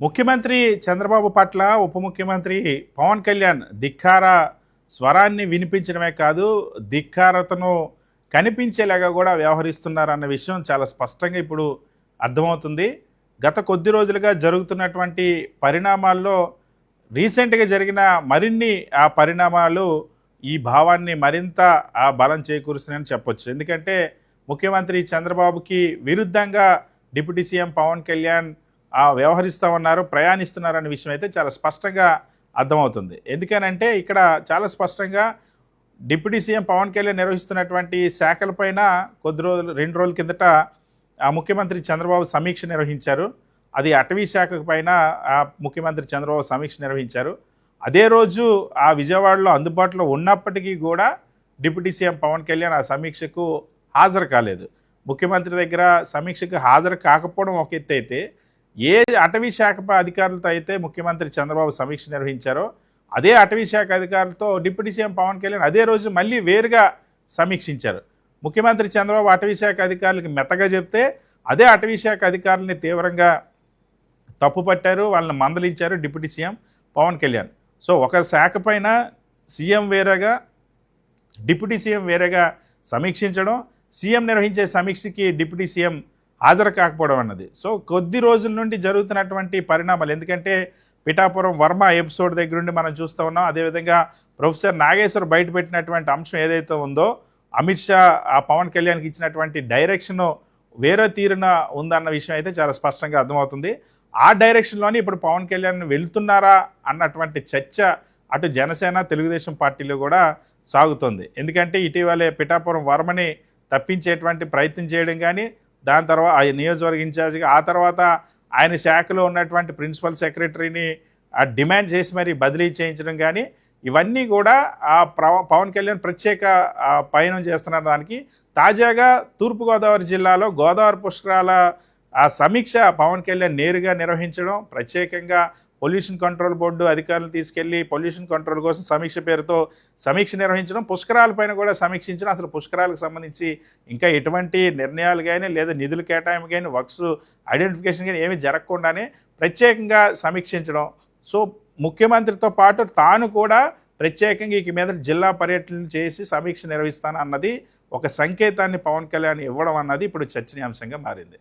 ముఖ్యమంత్రి చంద్రబాబు పట్ల ఉప ముఖ్యమంత్రి పవన్ కళ్యాణ్ ధిక్కార స్వరాన్ని వినిపించడమే కాదు, ధిక్కారతను కనిపించేలాగా కూడా వ్యవహరిస్తున్నారన్న విషయం చాలా స్పష్టంగా ఇప్పుడు అర్థమవుతుంది. గత కొద్ది రోజులుగా జరుగుతున్నటువంటి పరిణామాల్లో రీసెంట్గా జరిగిన మరిన్ని ఆ పరిణామాలు ఈ భావాన్ని మరింత బలం చేకూరుస్తున్నాయని చెప్పొచ్చు. ఎందుకంటే ముఖ్యమంత్రి చంద్రబాబుకి విరుద్ధంగా డిప్యూటీ సీఎం పవన్ కళ్యాణ్ వ్యవహరిస్తూ ఉన్నారు, ప్రయాణిస్తున్నారన్న విషయం అయితే చాలా స్పష్టంగా అర్థమవుతుంది. ఎందుకనంటే ఇక్కడ చాలా స్పష్టంగా డిప్యూటీ సీఎం పవన్ కళ్యాణ్ నిర్వహిస్తున్నటువంటి శాఖలపైన రెండు రోజుల కిందట ముఖ్యమంత్రి చంద్రబాబు సమీక్ష నిర్వహించారు. అది అటవీ శాఖ పైన ముఖ్యమంత్రి చంద్రబాబు సమీక్ష నిర్వహించారు. అదే రోజు విజయవాడలో అందుబాటులో ఉన్నప్పటికీ కూడా డిప్యూటీ సీఎం పవన్ కళ్యాణ్ ఆ సమీక్షకు హాజరు కాలేదు. ముఖ్యమంత్రి దగ్గర సమీక్షకు హాజరు కాకపోవడం ఒక ఎత్తు అయితే, ఏ అటవీ శాఖ అధికారులతో అయితే ముఖ్యమంత్రి చంద్రబాబు సమీక్ష నిర్వహించారో అదే అటవీ శాఖ అధికారులతో డిప్యూటీ సీఎం పవన్ కళ్యాణ్ అదే రోజు మళ్ళీ వేరుగా సమీక్షించారు. ముఖ్యమంత్రి చంద్రబాబు అటవీ శాఖ అధికారులకు మెత్తగా చెప్తే అదే అటవీ శాఖ అధికారులని తీవ్రంగా తప్పుపట్టారు, వాళ్ళని మందలించారు deputy CM Pawan Kalyan. So ఒక శాఖ పైన సీఎం వేరేగా, డిప్యూటీ సీఎం వేరేగా సమీక్షించడం, సీఎం నిర్వహించే సమీక్షకి డిప్యూటీ సీఎం హాజరు కాకపోవడం అన్నది సో కొద్ది రోజుల నుండి జరుగుతున్నటువంటి పరిణామాలు. ఎందుకంటే పిఠాపురం వర్మ ఎపిసోడ్ దగ్గర నుండి మనం చూస్తూ ఉన్నాం. అదేవిధంగా ప్రొఫెసర్ నాగేశ్వర్ బయటపెట్టినటువంటి అంశం ఏదైతే ఉందో, అమిత్ షా పవన్ కళ్యాణ్కి ఇచ్చినటువంటి డైరెక్షను వేరే తీరున ఉందన్న విషయం అయితే చాలా స్పష్టంగా అర్థమవుతుంది. ఆ డైరెక్షన్లోనే ఇప్పుడు పవన్ కళ్యాణ్ వెళ్తున్నారా అన్నటువంటి చర్చ అటు జనసేన, తెలుగుదేశం పార్టీలో కూడా సాగుతుంది. ఎందుకంటే ఇటీవలే పిఠాపురం వర్మని తప్పించేటువంటి ప్రయత్నం చేయడం కానీ, దాని తర్వాత ఆ నియోజకవర్గ ఇన్ఛార్జిగా ఆ తర్వాత ఆయన శాఖలో ఉన్నటువంటి ప్రిన్సిపల్ సెక్రటరీని డిమాండ్ చేసి మరి బదిలీ చేయించడం కానీ, ఇవన్నీ కూడా పవన్ కళ్యాణ్ ప్రత్యేక పయనం చేస్తున్న దానికి తాజాగా తూర్పుగోదావరి జిల్లాలో గోదావరి పుష్కరాల సమీక్ష పవన్ కళ్యాణ్ నేరుగా నిర్వహించడం, ప్రత్యేకంగా పొల్యూషన్ కంట్రోల్ బోర్డు అధికారులు తీసుకెళ్లి పొల్యూషన్ కంట్రోల్ కోసం సమీక్ష పేరుతో సమీక్ష నిర్వహించడం, పుష్కరాలపైన కూడా సమీక్షించడం, అసలు పుష్కరాలకు సంబంధించి ఇంకా ఎటువంటి నిర్ణయాలు కానీ లేదా నిధులు కేటాయింపు కానీ వర్క్స్ ఐడెంటిఫికేషన్ కానీ ఏమీ జరగకుండానే ప్రత్యేకంగా సమీక్షించడం. సో ముఖ్యమంత్రితో పాటు తాను కూడా ప్రత్యేకంగా ఈ మీద జిల్లా పర్యటన చేసి సమీక్ష నిర్వహిస్తాను అన్నది ఒక సంకేతాన్ని పవన్ కళ్యాణ్ ఇవ్వడం అన్నది ఇప్పుడు చర్చనీయాంశంగా మారింది.